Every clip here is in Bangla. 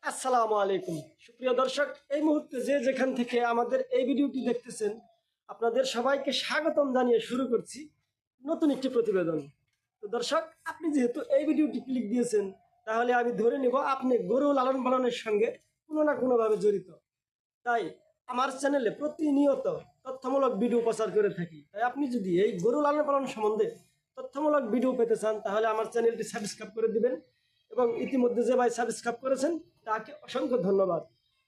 আসসালামু আলাইকুম সুপ্রিয় দর্শক, এই মুহূর্তে যে যেখান থেকে আমাদের এই ভিডিওটি দেখতেছেন, আপনাদের সবাইকে স্বাগতম জানিয়ে শুরু করছি নতুন একটি প্রতিবেদন। তো দর্শক, আপনি যেহেতু এই ভিডিওটি ক্লিক দিয়েছেন, তাহলে আমি ধরে নেব আপনি গরু লালন পালনের সঙ্গে কোনো না কোনোভাবে জড়িত। তাই আমার চ্যানেলে প্রতিনিয়ত তথ্যমূলক ভিডিও প্রচার করে থাকি। তাই আপনি যদি এই গরু লালন পালন সম্বন্ধে তথ্যমূলক ভিডিও পেতে চান, তাহলে আমার চ্যানেলটি সাবস্ক্রাইব করে দিবেন। এবং ইতিমধ্যে যে ভাই সাবস্ক্রাইব করেছেন তাকে অসংখ্য ধন্যবাদ।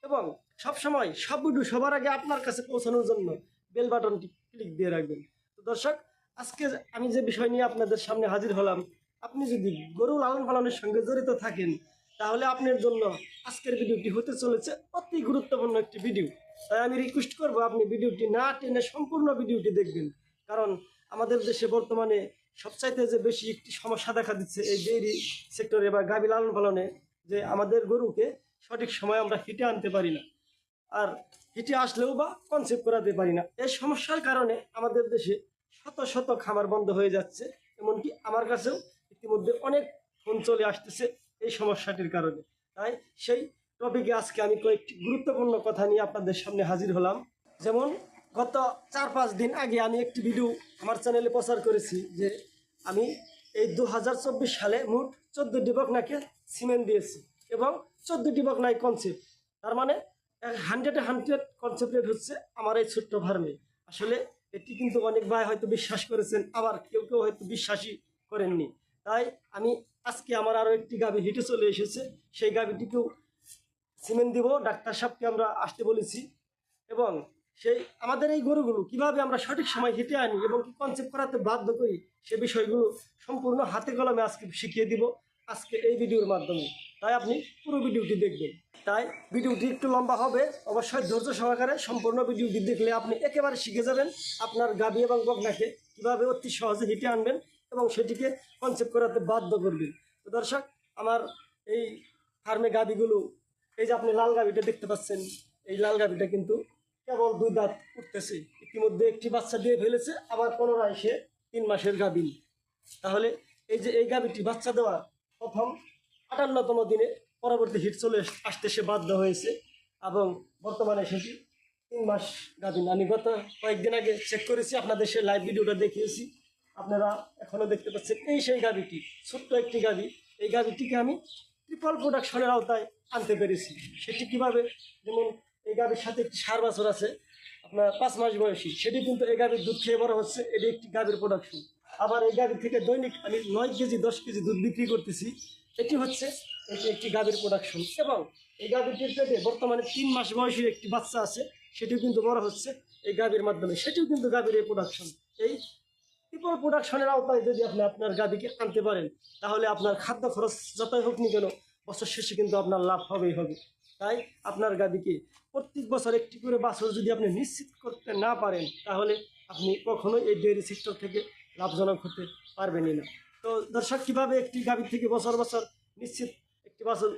এবং সবসময় সব ভিডিও সবার আগে আপনার কাছে পৌঁছানোর জন্য বেল বাটনটি ক্লিক দিয়ে রাখবেন। তো দর্শক, আজকে আমি যে বিষয় নিয়ে আপনাদের সামনে হাজির হলাম, আপনি যদি গরু লালন পালনের সঙ্গে জড়িত থাকেন, তাহলে আপনার জন্য আজকের ভিডিওটি হতে চলেছে অতি গুরুত্বপূর্ণ একটি ভিডিও। তাই আমি রিকোয়েস্ট করব আপনি ভিডিওটি না টেনে সম্পূর্ণ ভিডিওটি দেখবেন। কারণ আমাদের দেশে বর্তমানে সবচাইতে যে বেশি একটি সমস্যা দেখা দিচ্ছে এই ডেইরি সেক্টরে বা গাভী লালন পালনে, যে আমাদের গরুকে সঠিক সময় আমরা হিটে আনতে পারি না, আর হিটে আসলেও বা কনসেপ্ট করাতে পারি না। এই সমস্যার কারণে আমাদের দেশে শত শত খামার বন্ধ হয়ে যাচ্ছে। এমনকি আমার কাছেও ইতিমধ্যে অনেক ফোন চলে আসতেছে এই সমস্যাটির কারণে। তাই সেই টপিকে আজকে আমি কয়েকটি গুরুত্বপূর্ণ কথা নিয়ে আপনাদের সামনে হাজির হলাম। যেমন গত 4-5 দিন আগে আমি একটি ভিডিও আমার চ্যানেলে প্রচার করেছি যে আমি এই 2024 সালে মোট 14টি বকনাকে সিমেন্ট দিয়েছি এবং 14টি বকনাই কনসেপ্ট। তার মানে 100-100 কনসেপ্টেড হচ্ছে আমার এই ছোট্ট ফার্মে। আসলে এটি কিন্তু অনেক ভাই হয়তো বিশ্বাস করেছেন, আবার কেউ কেউ হয়তো বিশ্বাসই করেননি। তাই আমি আজকে আমার আরও একটি গাভী হিটে চলে এসেছে, সেই গাভীটিকেও সিমেন্ট দিব। ডাক্তার সাহেবকে আমরা আসতে বলেছি। এবং সেই আমাদের এই গরুগুলো কিভাবে আমরা সঠিক সময় হিটে আনি এবং কি কনসেপ্ট করাতে বাধ্য করি, সে বিষয়গুলো সম্পূর্ণ হাতে কলমে আজকে শিখিয়ে দিব আজকে এই ভিডিওর মাধ্যমে। তাই আপনি পুরো ভিডিওটি দেখবেন। তাই ভিডিওটি একটু লম্বা হবে, অবশ্যই ধৈর্য সহকারে সম্পূর্ণ ভিডিওটি দেখলে আপনি একেবারে শিখে যাবেন আপনার গাভী এবং বকনাকে কীভাবে অতি সহজে হিটে আনবেন এবং সেটিকে কনসেপ্ট করাতে বাধ্য করবেন। তো দর্শক, আমার এই ফার্মে গাভীগুলো, এই যে আপনি লাল গাভীটা দেখতে পাচ্ছেন, এই লাল গাভীটা কিন্তু কেবল 2 দাঁত উঠতেছে। ইতিমধ্যে একটি বাচ্চা দিয়ে ফেলেছে, আবার পুনরায় সে 3 মাসের গাভী। তাহলে এই যে এই গাভীটি বাচ্চা দেওয়া প্রথম 58তম দিনে পরবর্তী হিট চলে আসতে সে বাধ্য হয়েছে এবং বর্তমানে সেটি 3 মাস গাভী। আমি গত কয়েকদিন আগে চেক করেছি, আপনাদের সে লাইভ ভিডিওটা দেখিয়েছি, আপনারা এখনো দেখতে পাচ্ছেন। এই সেই গাভীটি, ছোট্ট একটি গাভী। এই গাভীটিকে আমি ট্রিপল প্রোডাকশনের আওতায় আনতে পেরেছি। সেটি কিভাবে, যেমন এই গাভীর সাথে একটি ষাঁড় বাছুর আছে আপনার 5 মাস বয়সী, সেটি কিন্তু এই গাভীর দুধ খেয়ে বড় হচ্ছে। এটি একটি গাভীর প্রোডাকশন। আবার এই গাভী থেকে দৈনিক আমি 9 কেজি 10 কেজি দুধ বিক্রি করতেছি। এটি একটি গাভীর প্রোডাকশন। এবং এই গাভীটির পেটে বর্তমানে 3 মাস বয়সী একটি বাচ্চা আছে, সেটিও কিন্তু বড় হচ্ছে এই গাভীর মাধ্যমে, সেটিও কিন্তু গাভীর এই প্রোডাকশন। এই ট্রিপল প্রোডাকশনের আওতায় যদি আপনি আপনার গাভীকে আনতে পারেন, তাহলে আপনার খাদ্য খরচ যতই হোক না কেন বছর শেষে কিন্তু আপনার লাভ হবেই হবে। তাই আপনার গাভীকে প্রত্যেক বছর একটি করে বাছুর যদি আপনি নিশ্চিত করতে না পারেন, তাহলে আপনি কখনোই এই ডেয়ারি সেক্টর থেকে লাভজনক হতে পারবেনই না। তো দর্শক, কীভাবে একটি গাভী থেকে বছর বছর নিশ্চিত একটি বাছুর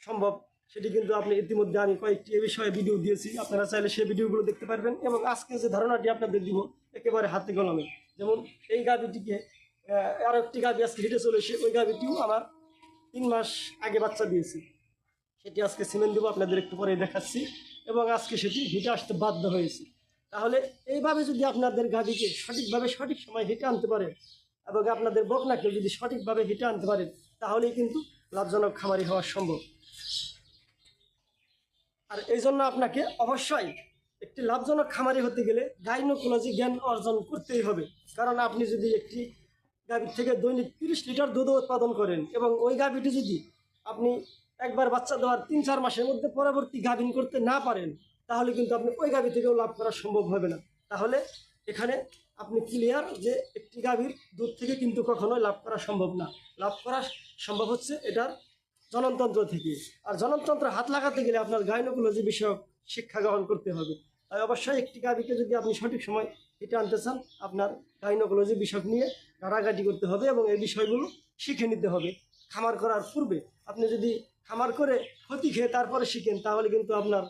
সম্ভব, সেটি কিন্তু আপনি ইতিমধ্যে আমি কয়েকটি এ বিষয়ে ভিডিও দিয়েছি, আপনারা চাইলে সেই ভিডিওগুলো দেখতে পারবেন। এবং আজকে যে ধারণাটি আপনাদের দিব একেবারে হাতে কলমে। যেমন এই গাভীটিকে আরও একটি গাভী আজকে হিটে চলে এসে, ওই গাভীটিও আমার 3 মাস আগে বাচ্চা দিয়েছি, সেটি আজকে সিমেন্ট দেবো, আপনাদের একটু পরে দেখাচ্ছি। এবং আজকে সেটি হিটে আসতে বাধ্য হয়েছে। তাহলে এইভাবে যদি আপনাদের গাভীকে সঠিকভাবে সঠিক সময় হিটে আনতে পারেন এবং আপনাদের বকনাকেও যদি সঠিকভাবে হিটে আনতে পারেন, তাহলেই কিন্তু লাভজনক খামারি হওয়া সম্ভব। আর এই জন্য আপনাকে অবশ্যই একটি লাভজনক খামারি হতে গেলে গাইনোকোলজি জ্ঞান অর্জন করতেই হবে। কারণ আপনি যদি একটি গাভীর থেকে দৈনিক 30 লিটার দুধ উৎপাদন করেন এবং ওই গাভীটি যদি আপনি একবার বাচ্চা দেওয়ার 3-4 মাসের মধ্যে পরবর্তী গাভিন করতে না পারেন, তাহলে কিন্তু আপনি ওই গাভী থেকেও লাভ করা সম্ভব হবে না। তাহলে এখানে আপনি ক্লিয়ার যে একটি গাভীর দুধ থেকে কিন্তু কখনোই লাভ করা সম্ভব না। লাভ করা সম্ভব হচ্ছে এটার জননতন্ত্র থেকে। আর জননতন্ত্র হাত লাগাতে গেলে আপনার গাইনোকোলজি বিষয়ক শিক্ষা গ্রহণ করতে হবে। তাই অবশ্যই একটি গাভীকে যদি আপনি সঠিক সময় হিটে আনতে চান, আপনার গাইনোকোলজি বিষয় নিয়ে ঘাটাঘাটি করতে হবে এবং এই বিষয়গুলো শিখে নিতে হবে খামার করার পূর্বে। আপনি যদি খামার করে ক্ষতি খেয়ে তারপরে শিখেন, তাহলে কিন্তু আপনার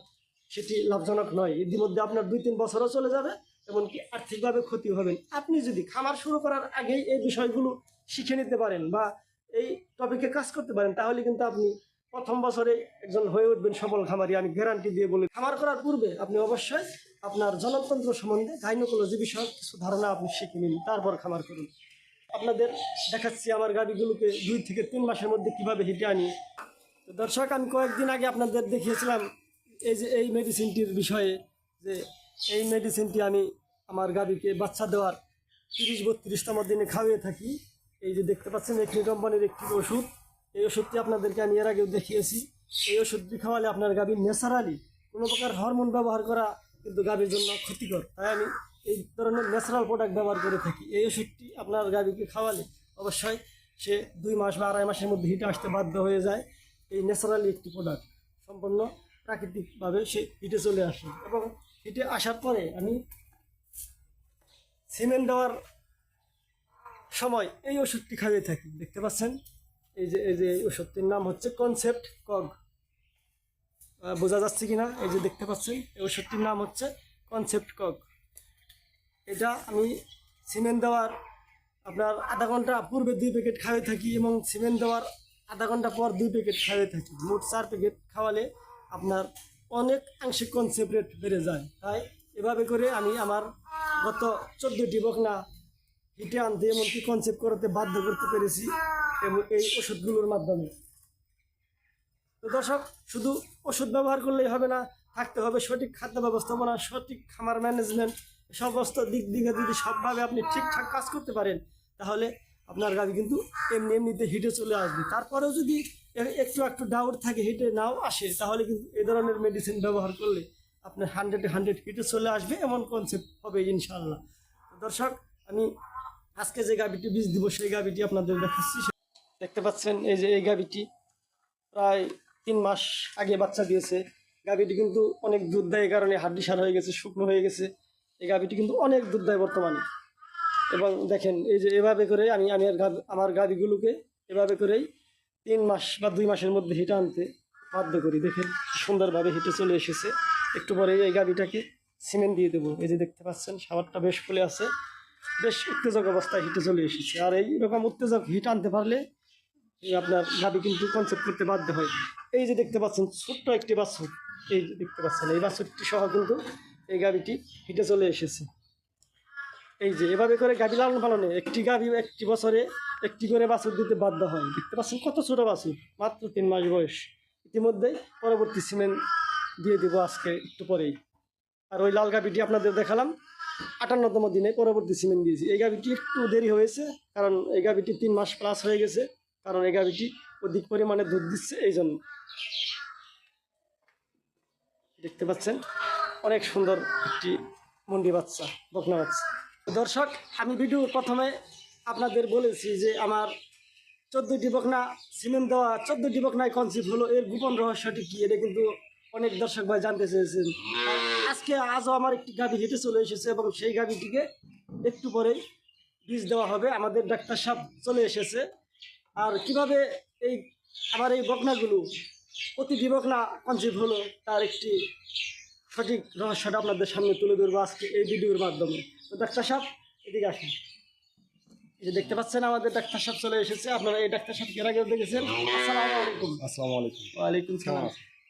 সেটি লাভজনক নয়। ইতিমধ্যে আপনার 2-3 বছরও চলে যাবে, এমনকি আর্থিকভাবে ক্ষতি হবেন। আপনি যদি খামার শুরু করার আগেই এই বিষয়গুলো শিখে নিতে পারেন বা এই টপিকে কাজ করতে পারেন, তাহলে কিন্তু আপনি প্রথম বছরে একজন হয়ে উঠবেন সফল খামারি, আমি গ্যারান্টি দিয়ে বলি। খামার করার পূর্বে আপনি অবশ্যই আপনার জননতন্ত্র সম্বন্ধে গাইনোকোলজি বিষয়ক কিছু ধারণা আপনি শিখে নিন, তারপর খামার করুন। আপনাদের দেখাচ্ছি আমার গাভীগুলোকে 2 থেকে 3 মাসের মধ্যে কিভাবে হিটে আনি। তো দর্শক, আমি কয়েকদিন আগে আপনাদের দেখিয়েছিলাম এই যে এই মেডিসিনটির বিষয়ে, যে এই মেডিসিনটি আমি আমার গাভীকে বাচ্চা দেওয়ার 30-32তম দিনে খাওয়িয়ে থাকি। এই যে দেখতে পাচ্ছেন এখানে কোম্পানির একটি ওষুধ, এই ওষুধটি আপনাদেরকে আমি এর আগেও দেখিয়েছি। এই ওষুধটি খাওয়ালে আপনার গাভীর ন্যাচারালি, কোনো প্রকার হরমোন ব্যবহার করা কিন্তু গাভীর জন্য ক্ষতিকর, তাই আমি এই ধরনের ন্যাচারাল প্রোডাক্ট ব্যবহার করে থাকি। এই ওষুধটি আপনার গাভীকে খাওয়ালে অবশ্যই সে 2 মাস বা 2.5 মাসের মধ্যে হিটে আসতে বাধ্য হয়ে যায়। এই ন্যাচারালি একটি প্রোডাক্ট, সম্পূর্ণ প্রাকৃতিকভাবে সে হিটে চলে আসে। এবং হিটে আসার পরে আমি সিমেন্ট দেওয়ার সময় এই ওষুধটি খাইয়ে থাকি। দেখতে পাচ্ছেন এই যে এই ওষুধটির নাম হচ্ছে কনসেপ্ট কক। বোঝা যাচ্ছে কিনা? এই যে দেখতে পাচ্ছেন এই ওষুধটির নাম হচ্ছে কনসেপ্ট কক। এটা আমি সিমেন্ট দেওয়ার আপনার আধা ঘন্টা পূর্বে 2 প্যাকেট খাইয়ে থাকি এবং সিমেন্ট দেওয়ার আধা ঘন্টা পর 2 প্যাকেট খাইয়ে থাকি। মোট 4 প্যাকেট খাওয়ালে আপনার অনেক আংশিক কনসেপ্ট রেট বেড়ে যায়। তাই এভাবে করে আমি আমার গত 14টি বকনা হিটে আনতে এমনকি কনসেপ্ট করাতে বাধ্য করতে পেরেছি এবং এই ওষুধগুলোর মাধ্যমে। তো দর্শক, শুধু ওষুধ ব্যবহার করলেই হবে না, থাকতে হবে সঠিক খাদ্য ব্যবস্থাপনা, সঠিক খামার ম্যানেজমেন্ট। সমস্ত দিক দিকে যদি সবভাবে আপনি ঠিকঠাক কাজ করতে পারেন, তাহলে আপনার গাভী কিন্তু এমনিতে হিটে চলে আসবে। তারপরেও যদি একটু ডাউট থাকে, হিটে নাও আসে, তাহলে কিন্তু এই ধরনের মেডিসিন ব্যবহার করলে আপনার 100-100 হিটে চলে আসবে, এমন কনসেপ্ট হবে ইনশাআল্লাহ। দর্শক, আমি আজকে যে গাভীটি বীজ দিব সেই গাভীটি আপনাদের দেখাচ্ছি। দেখতে পাচ্ছেন এই যে এই গাভীটি প্রায় 3 মাস আগে বাচ্চা দিয়েছে। গাভীটি কিন্তু অনেক দুধ দেয়, এই কারণে হাড্ডি সার হয়ে গেছে, শুকনো হয়ে গেছে। এই গাভীটি কিন্তু অনেক দুধ দেয় বর্তমানে। এবং দেখেন এই যে এভাবে করে আমি আমার গাভীগুলোকে এভাবে করেই 3 মাস বা 2 মাসের মধ্যে হিটে আনতে বাধ্য করি। দেখেন সুন্দরভাবে হিটে চলে এসেছে। একটু পরে এই গাভীটাকে সিমেন্ট দিয়ে দেবো। এই যে দেখতে পাচ্ছেন সাবারটা বেশ ফুলে আছে, বেশ উত্তেজক অবস্থায় হিটে চলে এসেছে। আর এইরকম উত্তেজক হিট আনতে পারলে আপনার গাভী কিন্তু কনসেপ্ট করতে বাধ্য হয়। এই যে দেখতে পাচ্ছেন ছোট্ট একটি বাছুর, এই যে দেখতে পাচ্ছেন এই বাছুরটি সহ কিন্তু এই গাভীটি হিটে চলে এসেছে। এই যে এভাবে করে গাভী লালন পালনে একটি গাভী একটি বছরে একটি করে বাছুর দিতে বাধ্য হয়। দেখতে পাচ্ছেন কত ছোট বাছুর, মাত্র 3 মাস বয়স। ইতিমধ্যেই পরবর্তী সিমেন্ট দিয়ে দেবো আজকে একটু পরেই। আর ওই লাল গাভীটি আপনাদের দেখালাম 58তম দিনে পরবর্তী সিমেন্ট দিয়েছি। এই গাভীটি একটু দেরি হয়েছে, কারণ এই গাভীটি 3 মাস প্লাস হয়ে গেছে, কারণ এই গাভীটি অধিক পরিমাণে দুধ দিচ্ছে, এই জন্য। দেখতে পাচ্ছেন অনেক সুন্দর একটি মন্ডি বাচ্চা, বকনা বাচ্চা। দর্শক, আমি ভিডিওর প্রথমে আপনাদের বলেছি যে আমার 14টি বকনা সিমেন্ট দেওয়া, 14টি বকনায় কনসিভ হলো, এর গোপন রহস্যটি কি, এটা কিন্তু অনেক দর্শক ভাই জানতে চেয়েছেন। আজও আমার একটি গাভী হেঁটে চলে এসেছে এবং সেই গাভীটিকে একটু পরেই বীজ দেওয়া হবে। আমাদের ডাক্তার সাহেব চলে এসেছে। আর কিভাবে আমার এই বকনাগুলো প্রতিটি বকনা কনসিভ হলো, তার একটি সঠিক রহস্যটা আপনাদের সামনে তুলে ধরবো আজকে এই ভিডিওর মাধ্যমে। তো ডাক্তার সাহেব এদিকে আসুন। এই যে দেখতে পাচ্ছেন আমাদের ডাক্তার সাহেব চলে এসেছে। আপনারা এই ডাক্তার সাহেব এর আগেও দেখেছেন। আসসালামু আলাইকুম। আসসালামু আলাইকুম। ওয়ালাইকুম সালাম।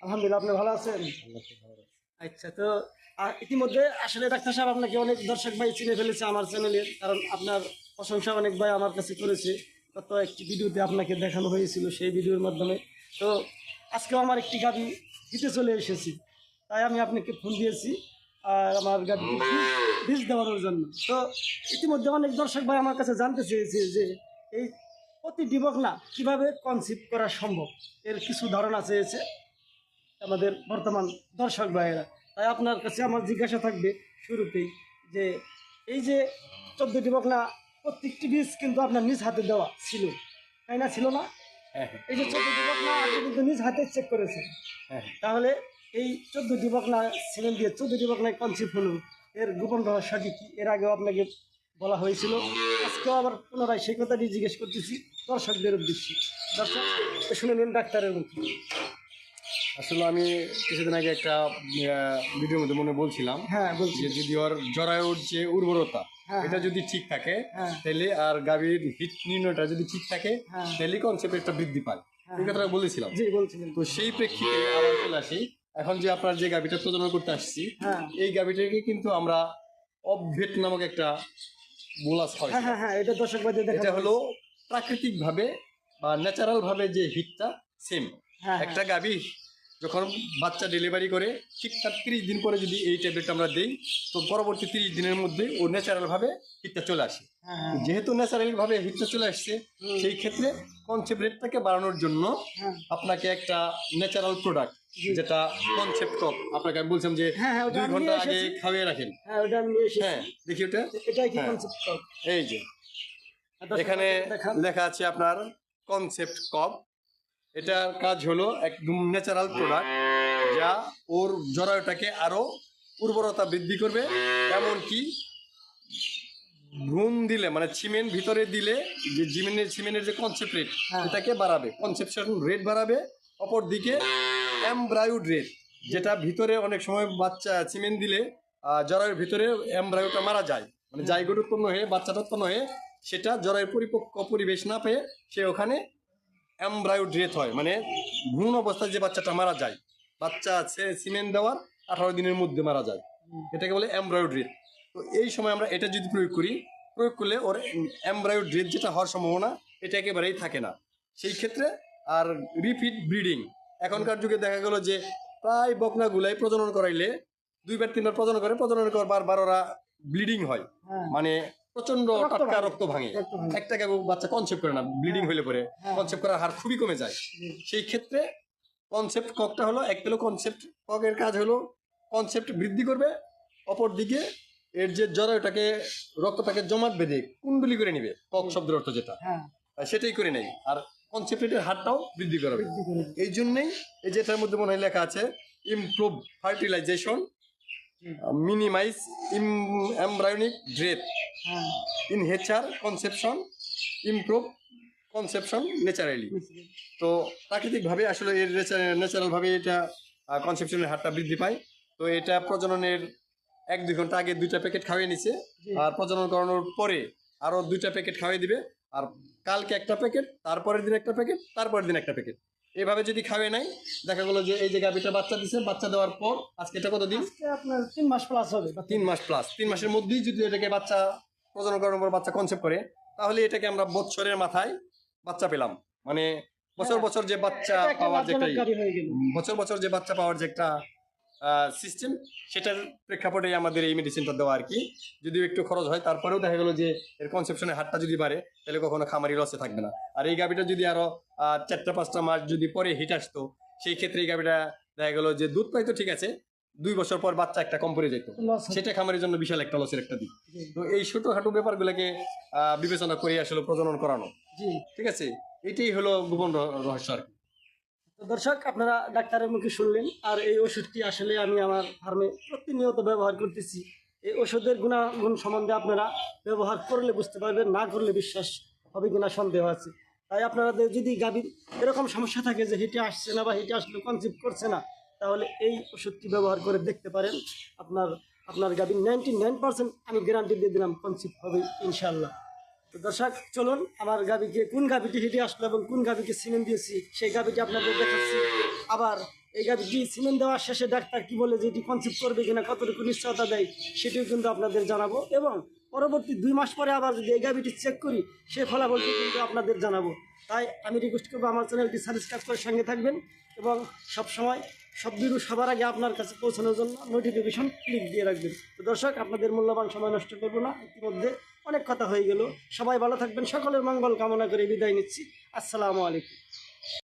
আলহামদুলিল্লাহ, আপনি ভালো আছেন? আচ্ছা, তো ইতিমধ্যে আসলে ডাক্তার সাহেব আপনাকে অনেক দর্শক ভাই চিনে ফেলেছে আমার চ্যানেলের, কারণ আপনার প্রশংসা অনেক ভাই আমার কাছে করেছে। গত একটি ভিডিওতে আপনাকে দেখানো হয়েছিল, সেই ভিডিওর মাধ্যমে। তো আজকেও আমার একটি গাভী হিটে চলে এসেছি, তাই আমি আপনাকে ফোন দিয়েছি আর আমার গাভীকে বীজ দেওয়ানোর জন্য। তো ইতিমধ্যে অনেক দর্শক ভাই আমার কাছে জানতে চেয়েছে যে এই প্রতিটি বকনা কীভাবে কনসিভ করা সম্ভব, এর কিছু ধারণা চেয়েছে আমাদের বর্তমান দর্শক ভাইয়েরা। তাই আপনার কাছে আমার জিজ্ঞাসা থাকবে শুরুতেই যে এই যে 14টি বকনা, প্রত্যেকটি বীজ কিন্তু আপনার নিজ হাতে দেওয়া ছিল, তাই না? ছিল না? এই যে 14টি বকনা আপনি কিন্তু নিজ হাতে চেক করেছেন। তাহলে এই 14টি বকনা সিমেন্ট দিয়ে 14টি বকনায় কনসিভ হলো, এর গোপন রহস্যটি কি, এর আগেও আপনাকে বলা হয়েছিল। আজকেও আবার পুনরায় সেই কথাটি জিজ্ঞেস করতেছি দর্শকদের উদ্দেশ্যে। দর্শক শুনে নিন ডাক্তারের মুখে। আসলে আমি কিছুদিন আগে একটা ভিডিওর মধ্যে মনে বলছিলাম, হ্যাঁ বলছি, যে যদি ওর জরায়ুর যে উর্বরতা এটা যদি ঠিক থাকে তাহলে, আর গাভীর হিট নির্ণয়টা যদি ঠিক থাকে তাহলে কনসেপ্ট একটা বৃদ্ধি পায়। এই কথাটা বলেছিলাম। জি বলছিলেন। তো সেই প্রেক্ষিতে আবার চলে আসি, এখন যে আপনার যে গাভীটা প্রজনন করতে আসছি, হ্যাঁ এই গাভীটাকে কিন্তু আমরা অবভেট নামক একটা বোলাস হয়। হ্যাঁ হ্যাঁ হ্যাঁ, এটা দর্শক ভাইদের দেখা এটা হলো প্রাকৃতিক ভাবে বা ন্যাচারাল ভাবে যে হিটটা সেম। হ্যাঁ একটা গাভী যখন বাচ্চা ডেলিভারি করে ঠিক তার 30 দিন পরে যদি এই ট্যাবলেটটা আমরা দিই, তো পরবর্তী 30 দিনের মধ্যে ও ন্যাচারাল ভাবে হিটটা চলে আসে। হ্যাঁ যেহেতু ন্যাচারাল ভাবে হিটটা চলে আসছে, সেই ক্ষেত্রে কনসেপ্ট রেটটাকে বাড়ানোর জন্য হ্যাঁ আপনাকে একটা ন্যাচারাল প্রোডাক্ট, যেটা কনসেপ্ট কক, আপনাকে আমি বলছিলাম যে হ্যাঁ হ্যাঁ, ওটা 2 আমি ঘন্টা নিয়ে আগে এসেছি। খাওয়িয়ে রাখেন। হ্যাঁ ওটা আমি নিয়ে এসেছি। হ্যাঁ দেখি ওটা। এটাই কি হ্যাঁ। কনসেপ্ট কক? এই যে এখানে লেখা আছে আপনার কনসেপ্ট কক। এটার কাজ হলো একদম ন্যাচারাল প্রোডাক্ট, যা ওর জরায়ুটাকে আরো উর্বরতা বৃদ্ধি করবে, এমনকি ভ্রূণ দিলে মানে সিমেন্ট ভিতরে দিলে যে সিমেন্টের যে কনসেপ্ট রেট, হ্যাঁ। এটাকে বাড়াবে, কনসেপশন রেট বাড়াবে। অপর দিকে এমব্রায়ুড রেট, যেটা ভিতরে অনেক সময় বাচ্চা সিমেন্ট দিলে জরায়ুর ভিতরে এমব্রায়ুটা মারা যায়, মানে জাইগোট উৎপন্ন হয়ে বাচ্চাটা উৎপন্ন হয়ে সেটা জরায়ুর পরিপক্ক পরিবেশ না পেয়ে সে ওখানে এমব্রায়ুড ডেথ হয়, মানে ভ্রূণ অবস্থায় যে বাচ্চাটা মারা যায়, বাচ্চা আছে সিমেন্ট দেওয়ার 18 দিনের মধ্যে মারা যায়, এটাকে বলে এমব্রায়ুড ডেথ। তো এই সময় আমরা এটা যদি প্রয়োগ করলে ওর এমব্রায়ুড ডেথ যেটা হওয়ার সম্ভাবনা এটা একেবারেই থাকে না। সেই ক্ষেত্রে আর রিপিট ব্রিডিং, এখনকার যুগে দেখা গেল যে প্রায় বকনাগুলাই প্রজনন করাইলে 2বার 3বার প্রজনন করার বারবার ওরা ব্লিডিং হয়, হ্যাঁ মানে প্রচন্ড রক্ত টাটকা ভাঙে। রক্ত ভাঙে। রক্ত ভাঙে। একটা বাচ্চা কনসেপ্ট করে না, ব্লিডিং হইলে পরে হ্যাঁ। কনসেপ্ট করার হার খুবই কমে যায়। জি। সেই ক্ষেত্রে কনসেপ্ট ককটা হলো এক কিলো কনসেপ্ট ককের কাজ হলো কনসেপ্ট বৃদ্ধি করবে, অপর দিকে এর যে জরায়ুটাকে রক্তটাকে জমাট বেঁধে কুণ্ডলি করে নিবে, কক শব্দের অর্থ যেটা, হ্যাঁ সেটাই করে নেয়, আর কনসেপ্টের হারটাও বৃদ্ধি করাবে। বৃদ্ধি করে দিই। এই জন্যই এই যেটার মধ্যে মনে হয় লেখা আছে improve fertilisation, minimise embryonic death, হ্যাঁ ইনহেচার কনসেপশন, ইমপ্রুভ কনসেপশন ন্যাচারালি। তো প্রাকৃতিকভাবে আসলে এর ন্যাচারালভাবে এটা কনসেপশনের হারটা বৃদ্ধি পায়। তো এটা প্রজননের 1-2 ঘন্টা আগে 2টা প্যাকেট খাওয়িয়ে নিছে, জি। আর প্রজনন করানোর পরে আরও 2টা প্যাকেট খাওয়িয়ে দিবে, আর কালকে একটা প্যাকেট, তারপরের দিন একটা প্যাকেট, তারপরের দিন একটা প্যাকেট, এভাবে যদি খাওয়িয়ে নাই, দেখা গেলো যে এই যে গাভীটা বাচ্চা দিছে, বাচ্চা দেওয়ার পর আজকে এটা কত দিন, আজকে আপনার 3 মাস প্লাস হবে। 3 মাস প্লাস, 3 মাসের মধ্যেই যদি এটাকে বাচ্চা প্রজনন করানোর পর বাচ্চা কনসেপ্ট করে, তাহলে এটাকে আমরা বছরের মাথায় বাচ্চা পেলাম, মানে বছর হ্যাঁ। বছর যে বাচ্চা এটা একটা পাওয়ার যে একটা লাভজনককারী হয়ে গেল। বছর বছর যে বাচ্চা পাওয়ার যে একটা সিস্টেম, সেটার প্রেক্ষাপটে আমাদের এই মেডিসিনটা দেওয়া আর কি। যদিও একটু খরচ হয়, তারপরেও দেখা গেলো যে এর কনসেপশনের হারটা যদি বাড়ে, তাহলে কখনো খামারি লসে থাকবে না। আর এই গাভীটা যদি আরো 4-5টা মাস যদি পরে হিট আসতো, সেই ক্ষেত্রে এই গাভীটা দেখা গেলো যে দুধ পাইতো ঠিক আছে, 2 বছর পর বাচ্চা একটা কম পড়ে যেত, লস হচ্ছে। সেটা খামারের জন্য বিশাল একটা লসের একটা দিক। জি। তো এই ছোটখাটো ব্যাপারগুলোকে বিবেচনা করে আসলে প্রজনন করানো, জি। ঠিক আছে, এটাই হলো গোপন রহস্য আর কি। তো দর্শক, আপনারা ডাক্তারের মুখে শুনলেন, আর এই ওষুধটি আসলে আমি আমার ফার্মে প্রতিনিয়ত ব্যবহার করতেছি। এই ওষুধের গুণাগুণ সম্বন্ধে আপনারা ব্যবহার করলে বুঝতে পারবেন, না করলে বিশ্বাস হবে কিনা সন্দেহ আছে। তাই আপনাদের যদি গাভীর এরকম সমস্যা থাকে যে হিটে আসছে না বা হিটে আসলে কনসিভ করছে না, তাহলে এই ওষুধটি ব্যবহার করে দেখতে পারেন। আপনার গাভীর 99% আমি গ্যারান্টি দিয়ে দিলাম কনসিভ হবে ইনশাল্লাহ। তো দর্শক, চলুন আমার কোন গাভীটি হিটে আসলো এবং কোন গাভীকে সিমেন্ট দিয়েছি সেই গাভীটি আপনাদের দেখাচ্ছি। আবার এই গাভীটি সিমেন্ট দেওয়ার শেষে ডাক্তার কি বলে যে এটি কনসিভ করবে কিনা, কতটুকু নিশ্চয়তা দেয়, সেটিও কিন্তু আপনাদের জানাবো। এবং পরবর্তী 2 মাস পরে আবার যদি এই গাভীটি চেক করি, সেই ফলাফলটি কিন্তু আপনাদের জানাবো। তাই আমি রিকোয়েস্ট করবো আমার চ্যানেলটি সাবস্ক্রাইব করে সঙ্গে থাকবেন এবং সবসময় সব ভিডিও সবার আগে আপনার কাছে পৌঁছানোর জন্য নোটিফিকেশন ক্লিক দিয়ে রাখবেন। তো দর্শক, আপনাদের মূল্যবান সময় নষ্ট করবো না, ইতিমধ্যে অনেক কথা হয়ে গেল। সবাই ভালো থাকবেন, সকলের মঙ্গল কামনা করে বিদায় নিচ্ছি। আসসালামু আলাইকুম।